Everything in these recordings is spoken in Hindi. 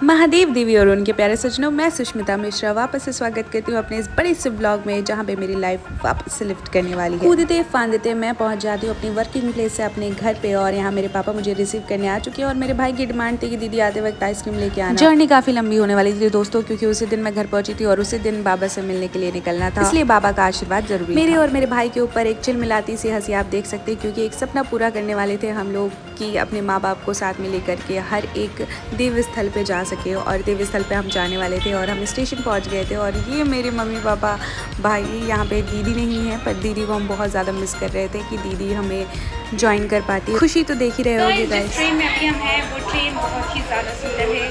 महादेव देवी और उनके प्यारे सज्जनों, मैं सुष्मिता मिश्रा वापस से स्वागत करती हूँ अपने इस बड़े से ब्लॉग में, जहाँ पे मेरी लाइफ वापस से लिफ्ट करने वाली है। कूदते फांदते मैं पहुँच जाती हूँ अपनी वर्किंग प्लेस से अपने घर पे, और यहाँ मेरे पापा मुझे रिसीव करने आ चुके हैं। और मेरे भाई की डिमांड थी कि दीदी आते वक्त आइसक्रीम लेके आना। जर्नी काफी लंबी होने वाली थी दोस्तों, क्योंकि उसी दिन मैं घर पहुंची थी और उसी दिन बाबा से मिलने के लिए निकलना था, इसलिए बाबा का आशीर्वाद जरूरी। मेरे और मेरे भाई के ऊपर एक चिलमिलाती सी हंसी आप देख सकते हैं, क्योंकि एक सपना पूरा करने वाले थे हम लोग कि अपने माँ बाप को साथ में लेकर के हर एक देव स्थल पे जा सके। और देव स्थल पे हम जाने वाले थे और हम स्टेशन पहुंच गए थे। और ये मेरे मम्मी पापा भाई, यहाँ पे दीदी नहीं है, पर दीदी को हम बहुत ज़्यादा मिस कर रहे थे कि दीदी हमें ज्वाइन कर पाती। खुशी तो देख ही रहे होगे गाइस। जिस ट्रेन में अभी हम हैं वो ट्रेन बहुत ही ज़्यादा सुंदर है,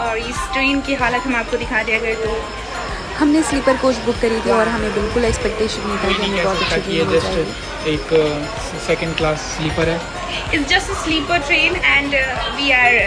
और इस ट्रेन की हालत हम आपको दिखा दिया गया। तो हमने स्लीपर कोच बुक करी थी और हमें बिल्कुल एक्सपेक्टेशन नहीं था कि हमें बहुत अच्छी ट्रेन मिल जाएगी। एक सेकंड क्लास स्लीपर है। It's just a sleeper train and we are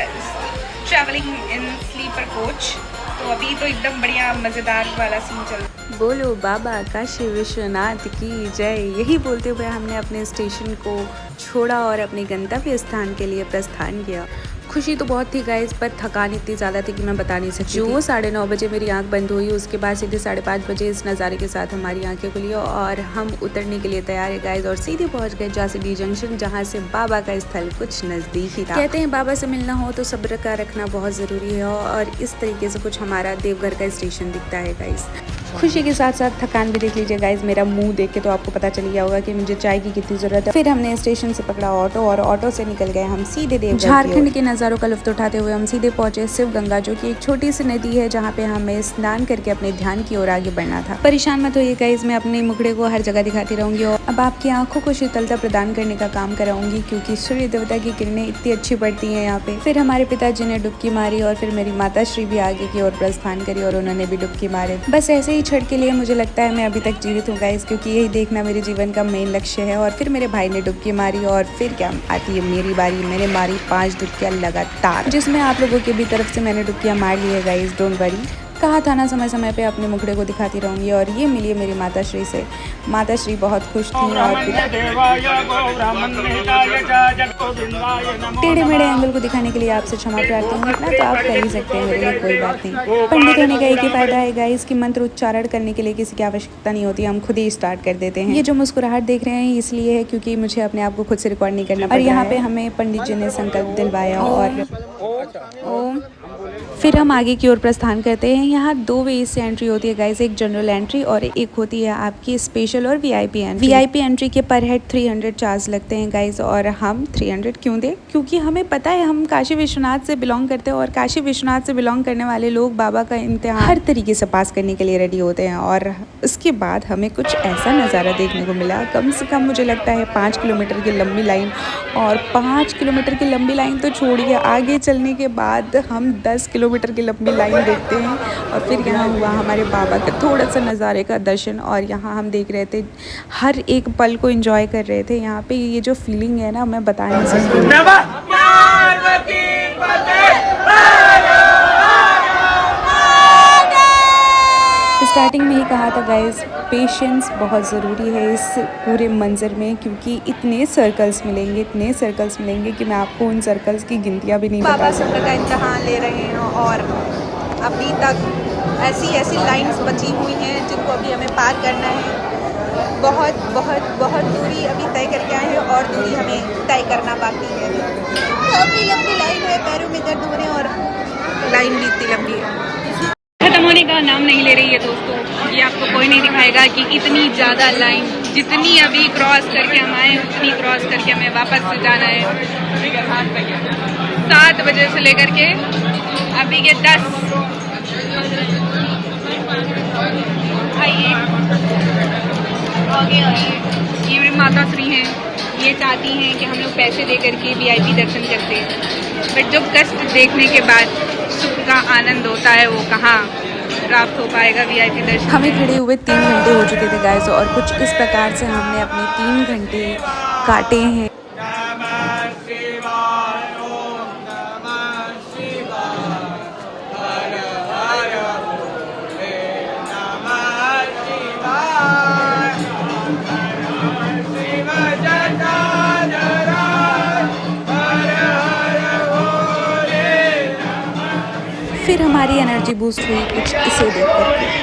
travelling in sleeper coach. तो अभी तो एकदम बढ़िया मज़ेदार वाला सीन चल रहा है। बोलो बाबा काशी विश्वनाथ की जय। यही बोलते हुए हमने अपने स्टेशन को छोड़ा और अपने गंतव्य स्थान के लिए प्रस्थान किया। खुशी तो बहुत थी गाइस, पर थकान इतनी ज़्यादा थी कि मैं बता नहीं सकती। जो 9:30 बजे मेरी आंख बंद हुई, उसके बाद सीधे 5:30 बजे इस नज़ारे के साथ हमारी आंखें खुली और हम उतरने के लिए तैयार है गाइस, और सीधे पहुंच गए जासीडी जंक्शन, जहां से बाबा का स्थल कुछ नज़दीक ही था। कहते हैं बाबा से मिलना हो तो सब्र का रखना बहुत ज़रूरी है, और इस तरीके से कुछ हमारा देवघर का स्टेशन दिखता है गाइस। खुशी के साथ साथ थकान भी देख लीजिए गाइस, मेरा मुंह देख के तो आपको पता चल गया होगा कि मुझे चाय की कितनी ज़रूरत है। फिर हमने स्टेशन से पकड़ा ऑटो और ऑटो से निकल गए हम सीधे देवघर। झारखंड के नज़ारों का लुत्फ उठाते हुए हम सीधे पहुंचे शिव गंगा, जो कि एक छोटी सी नदी है, जहाँ पे हमें स्नान करके अपने ध्यान की ओर आगे बढ़ना था। परेशान मत होइए गाइस, मैं अपने मुखड़े को हर जगह दिखाती रहूंगी और अब आपकी आंखों को शीतलता प्रदान करने का काम कराऊंगी, क्योंकि सूर्य देवता की किरणें इतनी अच्छी पड़ती है यहाँ पे। फिर हमारे पिताजी ने डुबकी मारी और फिर मेरी माता श्री भी आगे की ओर प्रस्थान करी और उन्होंने भी डुबकी मारे। बस ऐसे ही क्षण के लिए मुझे लगता है मैं अभी तक जीवित हूँ गाइस, क्योंकि यही देखना मेरे जीवन का मेन लक्ष्य है। और फिर मेरे भाई ने डुबकी मारी और फिर क्या आती है मेरी बारी। मैंने मारी 5 डुबकियाँ लगातार, जिसमें आप लोगों की भी तरफ से मैंने डुबकियाँ मार ली है गाइस, डोंट वरी। कहा था ना समय समय पे अपने मुखड़े को दिखाती रहूंगी। और ये मिली है मेरी माता श्री से। माता श्री बहुत खुश थी और टेढ़े मेढ़े एंगल को दिखाने के लिए आपसे क्षमा प्रार्थी हूँ, इतना तो आप कर ही सकते हैं, मेरे लिए कोई बात नहीं। पंडित होने का एक ही फायदा है गाइस कि मंत्र उच्चारण करने के लिए किसी की आवश्यकता नहीं होती, हम खुद ही स्टार्ट कर देते हैं। ये जो मुस्कुराहट देख रहे हैं इसलिए है क्योंकि मुझे अपने आप को खुद से रिकॉर्ड नहीं करना। और यहाँ पे हमें पंडित जी ने संकल्प दिलवाया और ओम। फिर हम आगे की ओर प्रस्थान करते हैं। यहाँ 2 वे से एंट्री होती है गाइस, एक जनरल एंट्री और एक होती है आपकी स्पेशल और वीआईपी एंट्री। वीआईपी एंट्री के पर हेड 300 चार्ज लगते हैं गाइस, और हम 300 क्यों दें? क्योंकि हमें पता है हम काशी विश्वनाथ से बिलोंग करते हैं, और काशी विश्वनाथ से बिलोंग करने वाले लोग बाबा का इम्तिहान हर तरीके से पास करने के लिए रेडी होते हैं। और उसके बाद हमें कुछ ऐसा नज़ारा देखने को मिला, कम से कम मुझे लगता है 5 किलोमीटर की लंबी लाइन। और 5 किलोमीटर की लंबी लाइन तो छोड़िए, आगे चलने के बाद हम 10 किलोमीटर की लंबी लाइन देखते हैं। और फिर यहाँ हुआ हमारे बाबा का थोड़ा सा नज़ारे का दर्शन, और यहाँ हम देख रहे थे, हर एक पल को एंजॉय कर रहे थे। यहाँ पे ये जो फीलिंग है ना, मैं बता नहीं सकती। स्टार्टिंग में ही कहा था गाइस, पेशेंस बहुत ज़रूरी है इस पूरे मंजर में, क्योंकि इतने सर्कल्स मिलेंगे कि मैं आपको उन सर्कल्स की गिनतियाँ भी नहीं बता सकती। बाबा का इम्तिहान ले रहे हैं और अभी तक ऐसी लाइंस बची हुई हैं जिनको अभी हमें पार करना है। बहुत दूरी अभी तय करके आए हैं और दूरी हमें तय करना बाकी है। काफ़ी लंबी लाइन है, पैरों में दर्द हो रहे हैं और लाइन भी इतनी लंबी है, खत्म होने का नाम नहीं ले रही है दोस्तों। ये आपको कोई नहीं दिखाएगा कि इतनी ज़्यादा लाइन, जितनी अभी क्रॉस करके हम आए उतनी क्रॉस करके हमें वापस से जाना है। 7 बजे से लेकर के अभी के 10। आइए आगे आइए। ये मेरी माता श्री हैं, ये चाहती हैं कि हम लोग पैसे दे करके वीआईपी दर्शन करते हैं, बट जो कष्ट देखने के बाद सुख का आनंद होता है वो कहाँ प्राप्त हो पाएगा वीआईपी दर्शन। हमें खड़े हुए 3 घंटे हो चुके थे गाइस, और कुछ इस प्रकार से हमने अपने 3 घंटे काटे हैं। फिर हमारी एनर्जी बूस्ट हुई कुछ इसे देख कर।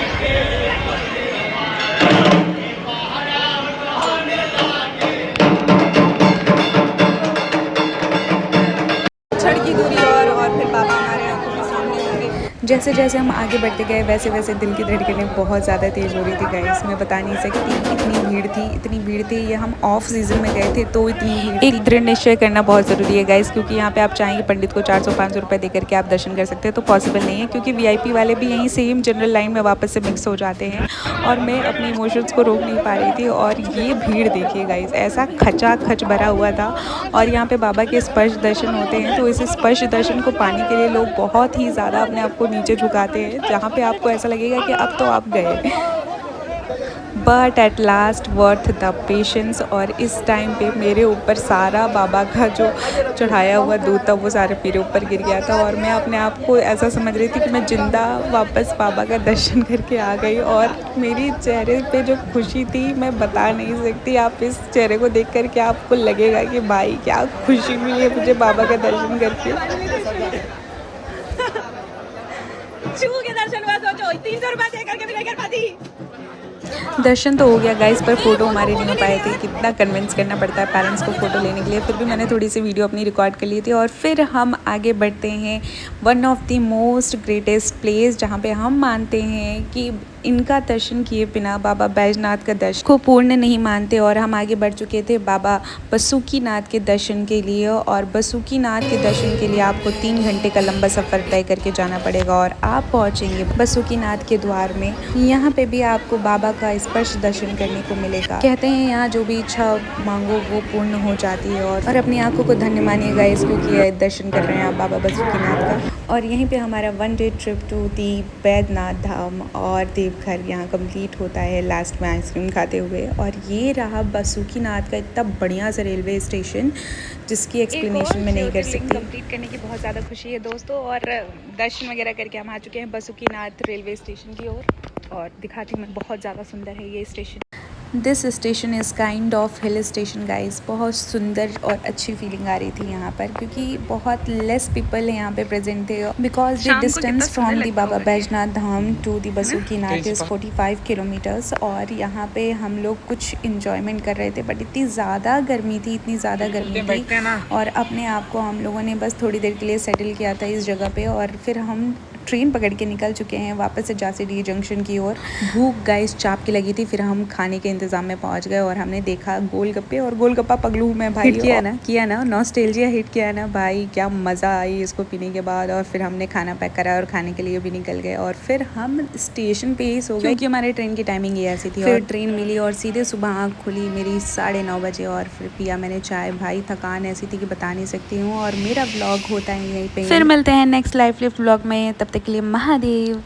क्षण की दूरी और फिर बाबा हमारे आंखों के सामने होंगे। जैसे जैसे हम आगे बढ़ते गए वैसे वैसे दिल की धड़कनें बहुत ज़्यादा तेज़ हो रही थी गाइस, मैं बता नहीं सकती इतनी भीड़ थी। ये हम ऑफ सीज़न में गए थे तो इतनी भीड़। एक दृढ़ निश्चय करना बहुत ज़रूरी है गाइस, क्योंकि यहाँ पे आप चाहेंगे पंडित को 400-500 रुपये दे करके आप दर्शन कर सकते हैं तो पॉसिबल नहीं है, क्योंकि VIP वाले भी यहीं सेम जनरल लाइन में वापस से मिक्स हो जाते हैं। और मैं अपनी इमोशंस को रोक नहीं पा रही थी। और ये भीड़ देखिए गाइस, ऐसा खचाखच भरा हुआ था। और यहाँ पे बाबा के स्पर्श दर्शन होते हैं, तो इस स्पर्श दर्शन को पाने के लिए लोग बहुत ही ज़्यादा अपने आप को नीचे झुकाते हैं, जहाँ पे आपको ऐसा लगेगा कि अब तो आप गए। But at last worth the patience. और इस टाइम पे मेरे ऊपर सारा बाबा का जो चढ़ाया हुआ दूध था वो सारे मेरे ऊपर गिर गया था। और मैं अपने आप को ऐसा समझ रही थी कि मैं जिंदा वापस बाबा का दर्शन करके आ गई। और मेरी चेहरे पे जो खुशी थी मैं बता नहीं सकती। आप इस चेहरे को देख कर के आपको लगेगा कि भाई क्या खुशी मिली है मुझे बाबा का दर्शन करके। के दर्शन हुआ, सोचो 300 रुपए दे करके भी नहीं कर पाती। दर्शन तो हो गया गाइस, पर फ़ोटो हमारे नहीं हो पाए थे। कितना कन्विंस करना पड़ता है पेरेंट्स को फ़ोटो लेने के लिए। फिर भी मैंने थोड़ी सी वीडियो अपनी रिकॉर्ड कर ली थी। और फिर हम आगे बढ़ते हैं one of the most greatest place, जहाँ पे हम मानते हैं कि इनका दर्शन किए बिना बाबा बैजनाथ का दर्शन को पूर्ण नहीं मानते। और हम आगे बढ़ चुके थे बाबा बासुकीनाथ के दर्शन के लिए। और बासुकीनाथ के दर्शन के लिए आपको 3 घंटे का लंबा सफ़र तय करके जाना पड़ेगा और आप पहुँचेंगे बासुकीनाथ के द्वार में। यहाँ पे भी आपको बाबा का स्पर्श दर्शन करने को मिलेगा। कहते हैं यहाँ जो भी इच्छा मांगो वो पूर्ण हो जाती है। और अपनी आंखों को धन्य मानिएगा इस, क्योंकि दर्शन कर रहे हैं आप बाबा बासुकीनाथ का। और यहीं पे हमारा 1 day trip to the Baidyanath Dham और देवघर यहाँ कंप्लीट होता है लास्ट में आइसक्रीम खाते हुए। और ये रहा बासुकीनाथ का इतना बढ़िया सा रेलवे स्टेशन, जिसकी एक्सप्लेनेशन मैं नहीं कर सकती। कंप्लीट करने की बहुत ज़्यादा खुशी है दोस्तों। और दर्शन वगैरह करके हम आ चुके हैं बासुकीनाथ रेलवे स्टेशन की ओर। और दिखाती हूँ मैं, बहुत ज़्यादा सुंदर है ये station. This station is kind of hill station guys. बहुत सुंदर और अच्छी फीलिंग आ रही थी यहाँ पर, क्योंकि बहुत लेस पीपल यहाँ पे प्रेजेंट थे। Because the distance from the Baba Baijnath Dham to the Basukinath is 45 kilometres. और यहाँ पे हम लोग कुछ इंजॉयमेंट कर रहे थे, बट इतनी ज़्यादा गर्मी थी और अपने आप को हम लोगों ने बस थोड़ी देर के लिए सेटल किया था इस जगह पे। और फिर हम ट्रेन पकड़ के निकल चुके हैं वापस से झांसी जंक्शन की ओर। भूख गाइस चाप की लगी थी। फिर हम खाने के इंतज़ाम में पहुंच गए और हमने देखा गोलगप्पे। और गोलगप्पा पगलू में भाई हिट किया ना नॉस्टैल्जिया हिट किया ना भाई, क्या मज़ा आई इसको पीने के बाद। और फिर हमने खाना पैक करा और खाने के लिए भी निकल गए। और फिर हम स्टेशन पे ही सो गए, क्योंकि हमारे ट्रेन की टाइमिंग ये ऐसी थी। फिर ट्रेन मिली और सीधे सुबह आँख खुली मेरी 9:30 बजे। और फिर पिया मैंने चाय। भाई थकान ऐसी थी कि बता नहीं सकती हूँ। और मेरा व्लॉग होता है यहीं पे। फिर मिलते हैं नेक्स्ट लाइफ लिफ्ट व्लॉग में, तब तक के लिए महादेव।